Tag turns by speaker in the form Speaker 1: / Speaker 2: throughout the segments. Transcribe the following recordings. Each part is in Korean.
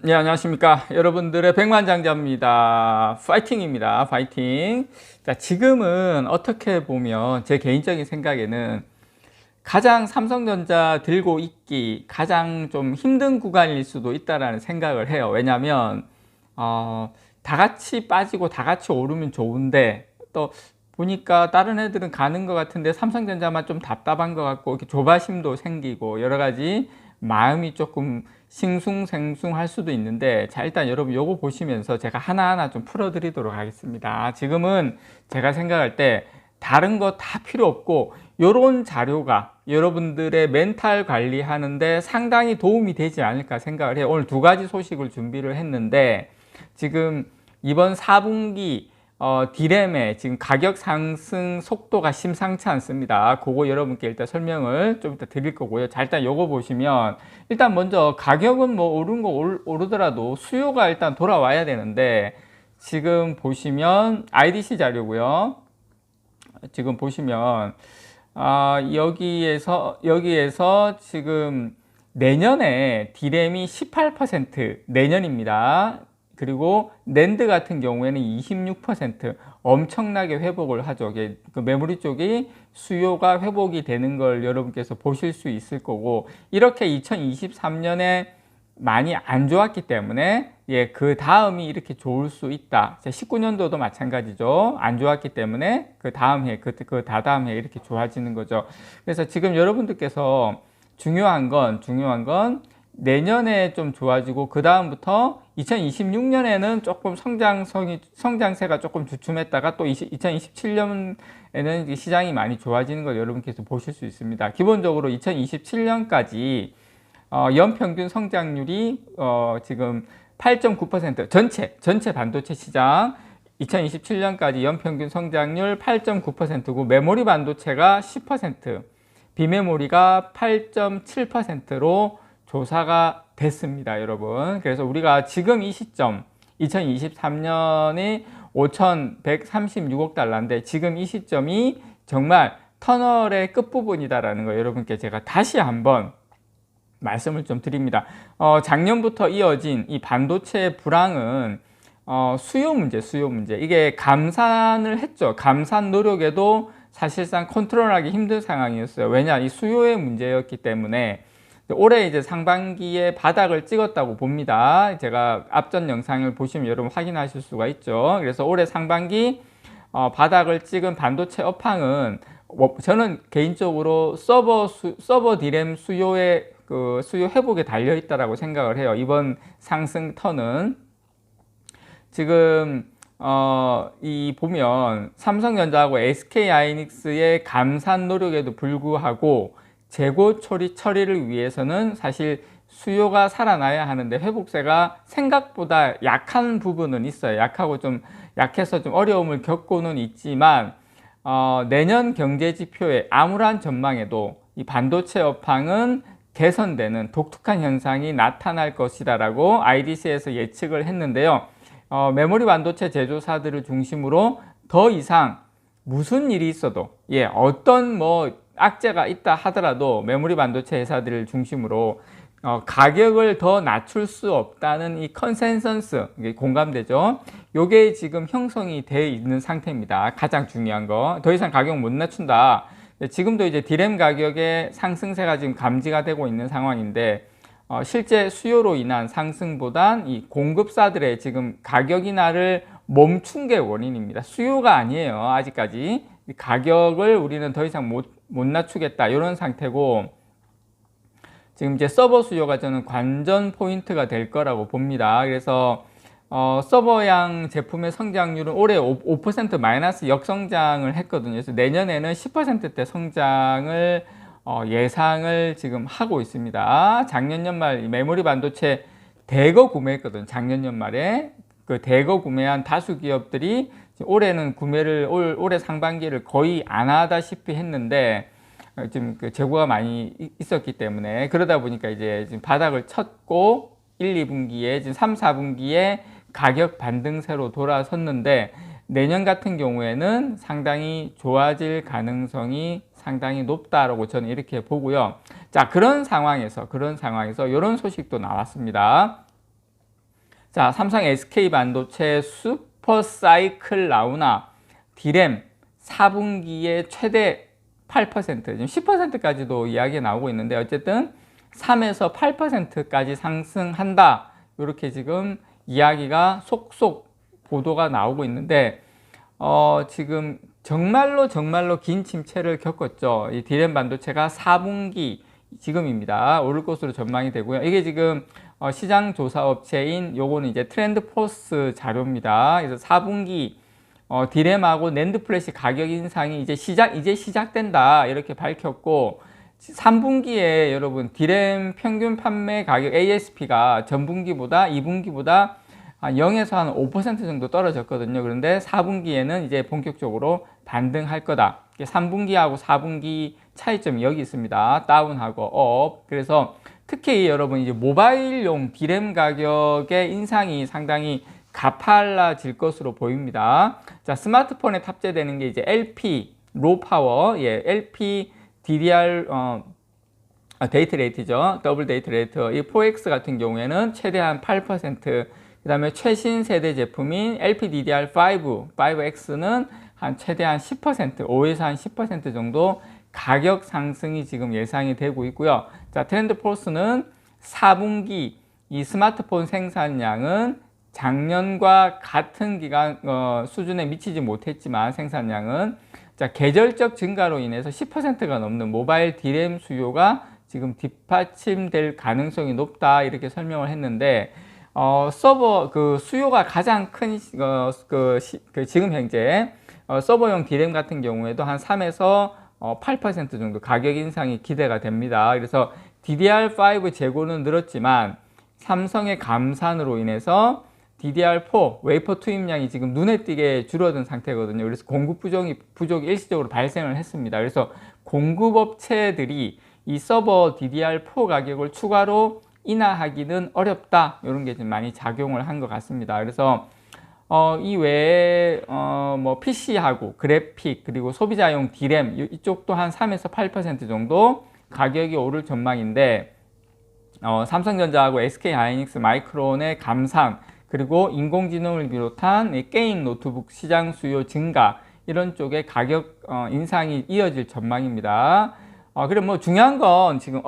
Speaker 1: 네, 안녕하십니까. 여러분들의 백만장자입니다. 파이팅입니다. 파이팅. 자, 지금은 어떻게 보면 제 개인적인 생각에는 가장 삼성전자 들고 있기 가장 좀 힘든 구간일 수도 있다라는 생각을 해요. 왜냐하면 다 같이 빠지고 다 같이 오르면 좋은데 또 보니까 다른 애들은 가는 것 같은데 삼성전자만 좀 답답한 것 같고 이렇게 조바심도 생기고 여러 가지 마음이 조금 싱숭생숭할 수도 있는데, 자, 일단 여러분 요거 보시면서 제가 하나하나 좀 풀어 드리도록 하겠습니다. 지금은 제가 생각할 때 다른 거 다 필요 없고 요런 자료가 여러분들의 멘탈 관리하는데 상당히 도움이 되지 않을까 생각을 해요. 오늘 두 가지 소식을 준비를 했는데, 지금 이번 4분기 디램의 지금 가격 상승 속도가 심상치 않습니다. 그거 여러분께 일단 설명을 좀 이따 드릴 거고요. 자, 일단 요거 보시면 일단 먼저 가격은 뭐 오른 거 오르더라도 수요가 일단 돌아와야 되는데, 지금 보시면 IDC 자료고요. 지금 보시면 여기에서 지금 내년에 디램이 18% 내년입니다. 그리고 낸드 같은 경우에는 26% 엄청나게 회복을 하죠. 그 메모리 쪽이 수요가 회복이 되는 걸 여러분께서 보실 수 있을 거고, 이렇게 2023년에 많이 안 좋았기 때문에 그 다음이 이렇게 좋을 수 있다. 19년도도 마찬가지죠. 안 좋았기 때문에 그 다음 해, 그 다다음 해 이렇게 좋아지는 거죠. 그래서 지금 여러분들께서 중요한 건 내년에 좀 좋아지고 그 다음부터 2026년에는 조금 성장세가 조금 주춤했다가 또 2027년에는 시장이 많이 좋아지는 걸 여러분께서 보실 수 있습니다. 기본적으로 2027년까지 연평균 성장률이 지금 8.9% 전체 반도체 시장 2027년까지 연평균 성장률 8.9%고 메모리 반도체가 10%, 비메모리가 8.7%로 조사가 됐습니다, 여러분. 그래서 우리가 지금 이 시점 2023년이 5,136억 달러인데 지금 이 시점이 정말 터널의 끝부분이다라는 거 여러분께 제가 다시 한번 말씀을 좀 드립니다. 작년부터 이어진 이 반도체 불황은 수요 문제. 이게 감산을 했죠. 감산 노력에도 사실상 컨트롤하기 힘든 상황이었어요. 왜냐, 이 수요의 문제였기 때문에. 올해 이제 상반기에 바닥을 찍었다고 봅니다. 제가 앞전 영상을 보시면 여러분 확인하실 수가 있죠. 그래서 올해 상반기 바닥을 찍은 반도체 업황은 저는 개인적으로 서버 디램 수요의 수요 회복에 달려 있다라고 생각을 해요. 이번 상승 턴은 지금 이 보면 삼성전자하고 SK하이닉스의 감산 노력에도 불구하고 재고 처리를 위해서는 사실 수요가 살아나야 하는데 회복세가 생각보다 약한 부분은 있어요. 약해서 좀 어려움을 겪고는 있지만 내년 경제 지표의 암울한 전망에도 이 반도체 업황은 개선되는 독특한 현상이 나타날 것이다라고 IDC에서 예측을 했는데요. 메모리 반도체 제조사들을 중심으로 더 이상 무슨 일이 있어도 어떤 악재가 있다 하더라도 메모리 반도체 회사들을 중심으로 가격을 더 낮출 수 없다는 이 컨센서스, 공감되죠? 요게 지금 형성이 되어 있는 상태입니다. 가장 중요한 거. 더 이상 가격 못 낮춘다. 지금도 이제 디램 가격의 상승세가 지금 감지가 되고 있는 상황인데, 실제 수요로 인한 상승보단 이 공급사들의 지금 가격 인하를 멈춘 게 원인입니다. 수요가 아니에요. 아직까지. 가격을 우리는 더 이상 못 낮추겠다, 이런 상태고, 지금 이제 서버 수요가 저는 관전 포인트가 될 거라고 봅니다. 그래서 서버양 제품의 성장률은 올해 5% 마이너스 역성장을 했거든요. 그래서 내년에는 10%대 성장을 예상을 지금 하고 있습니다. 작년 연말 메모리 반도체 대거 구매했거든요. 작년 연말에 그 대거 구매한 다수 기업들이 올해는 올해 상반기를 거의 안 하다시피 했는데, 지금 그 재고가 많이 있었기 때문에, 그러다 보니까 이제 지금 바닥을 쳤고 1, 2분기에 지금 3, 4분기에 가격 반등세로 돌아섰는데, 내년 같은 경우에는 상당히 좋아질 가능성이 상당히 높다라고 저는 이렇게 보고요. 자, 그런 상황에서 이런 소식도 나왔습니다. 자, 삼성 SK 반도체 슈퍼 사이클 나오나 D램 4분기에 최대 8%, 지금 10%까지도 이야기가 나오고 있는데 어쨌든 3에서 8%까지 상승한다. 이렇게 지금 이야기가 속속 보도가 나오고 있는데 지금 정말로 긴 침체를 겪었죠. 이 D램 반도체가 4분기 지금입니다. 오를 것으로 전망이 되고요. 이게 지금 시장 조사 업체인 요거는 이제 트렌드포스 자료입니다. 그래서 4분기 D램하고 낸드 플래시 가격 인상이 이제 시작된다 이렇게 밝혔고 3분기에 여러분 D램 평균 판매 가격 ASP가 전분기보다 2분기보다 0에서 한 5% 정도 떨어졌거든요. 그런데 4분기에는 이제 본격적으로 반등할 거다. 3분기하고 4분기 차이점이 여기 있습니다. 다운하고 업. 그래서 특히 여러분 이제 모바일용 D램 가격의 인상이 상당히 가팔라질 것으로 보입니다. 자, 스마트폰에 탑재되는 게 이제 LP, 로 파워, LP DDR 데이트 레이트죠. 더블 데이트 레이트. 이 4X 같은 경우에는 최대한 8%, 그 다음에 최신 세대 제품인 LPDDR5, 5X는 한 최대한 10%, 5에서 한 10% 정도 가격 상승이 지금 예상이 되고 있고요. 자, 트렌드포스는 4분기 이 스마트폰 생산량은 작년과 같은 기간 수준에 미치지 못했지만 생산량은 자, 계절적 증가로 인해서 10%가 넘는 모바일 D램 수요가 지금 뒷받침될 가능성이 높다 이렇게 설명을 했는데 서버 그 수요가 가장 큰 지금 현재 서버용 D램 같은 경우에도 한 3에서 8% 정도 가격 인상이 기대가 됩니다. 그래서 DDR5 재고는 늘었지만 삼성의 감산으로 인해서 DDR4 웨이퍼 투입량이 지금 눈에 띄게 줄어든 상태거든요. 그래서 공급 부족이 일시적으로 발생을 했습니다. 그래서 공급업체들이 이 서버 DDR4 가격을 추가로 인하하기는 어렵다. 이런 게 좀 많이 작용을 한 것 같습니다. 그래서 이 외에 뭐 PC하고 그래픽 그리고 소비자용 D램 이쪽도 한 3에서 8% 정도 가격이 오를 전망인데 삼성전자하고 SK하이닉스 마이크론의 감산 그리고 인공지능을 비롯한 게임 노트북 시장 수요 증가 이런 쪽의 가격 인상이 이어질 전망입니다. 그리고 뭐 중요한 건 지금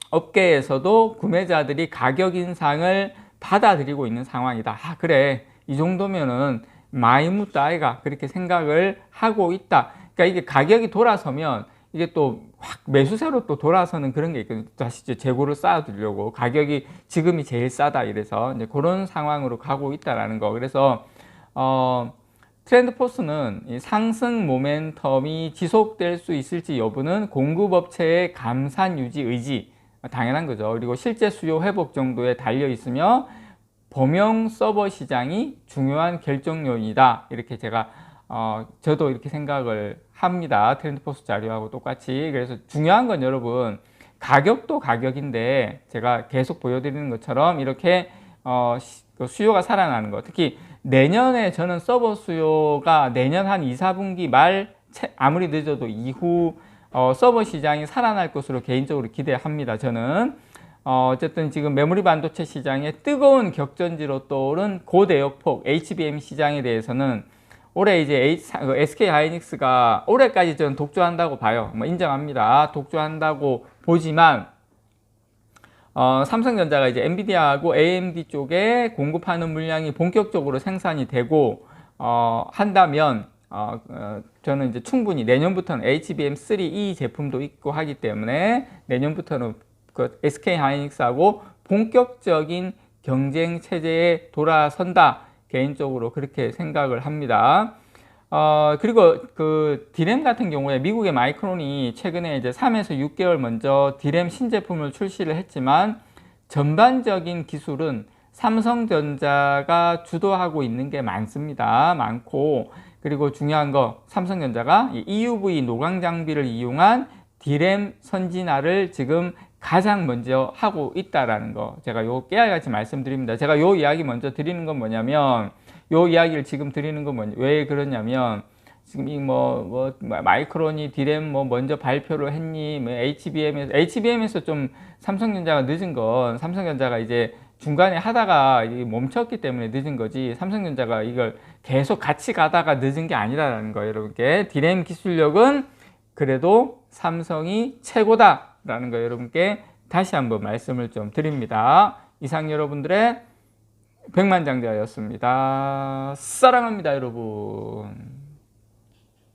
Speaker 1: 업계에서도 구매자들이 가격 인상을 받아들이고 있는 상황이다. 그래 이 정도면은 많이 묻다 아이가 그렇게 생각을 하고 있다. 그러니까 이게 가격이 돌아서면 이게 또 확 매수세로 또 돌아서는 그런 게 있거든요. 다시 이제 재고를 쌓아두려고 가격이 지금이 제일 싸다 이래서 이제 그런 상황으로 가고 있다라는 거. 그래서 트렌드포스는 이 상승 모멘텀이 지속될 수 있을지 여부는 공급업체의 감산 유지 의지 당연한 거죠. 그리고 실제 수요 회복 정도에 달려 있으며 범용 서버 시장이 중요한 결정 요인이다. 이렇게 제가 저도 이렇게 생각을 합니다. 트렌드포스 자료하고 똑같이. 그래서 중요한 건 여러분 가격도 가격인데 제가 계속 보여드리는 것처럼 이렇게 수요가 살아나는 거. 특히 내년에 저는 서버 수요가 내년 한 2, 4분기 말 아무리 늦어도 이후 서버 시장이 살아날 것으로 개인적으로 기대합니다. 저는 어쨌든 지금 메모리 반도체 시장의 뜨거운 격전지로 떠오른 고대역폭 HBM 시장에 대해서는 올해 이제 SK하이닉스가 올해까지 저는 독주한다고 봐요. 뭐 인정합니다. 독주한다고 보지만 삼성전자가 이제 엔비디아하고 AMD 쪽에 공급하는 물량이 본격적으로 생산이 되고 한다면 저는 이제 충분히 내년부터는 HBM3E 제품도 있고 하기 때문에 내년부터는 그 SK하이닉스하고 본격적인 경쟁 체제에 돌아선다. 개인적으로 그렇게 생각을 합니다. 그리고 그 D램 같은 경우에 미국의 마이크론이 최근에 이제 3에서 6개월 먼저 D램 신제품을 출시를 했지만 전반적인 기술은 삼성전자가 주도하고 있는 게 많고 그리고 중요한 거 삼성전자가 EUV 노광 장비를 이용한 D램 선진화를 지금 가장 먼저 하고 있다라는 거 제가 요 깨알같이 말씀드립니다. 제가 요 이야기 먼저 드리는 건 뭐냐면 요 이야기를 지금 드리는 건 왜 그러냐면 지금 이 마이크론이 D램 먼저 발표를 했니 HBM에서 좀 삼성전자가 늦은 건 삼성전자가 이제 중간에 하다가 멈췄기 때문에 늦은 거지, 삼성전자가 이걸 계속 같이 가다가 늦은 게 아니라는 거예요. 여러분께 디램 기술력은 그래도 삼성이 최고다라는 거 여러분께 다시 한번 말씀을 좀 드립니다. 이상 여러분들의 백만장자였습니다. 사랑합니다, 여러분.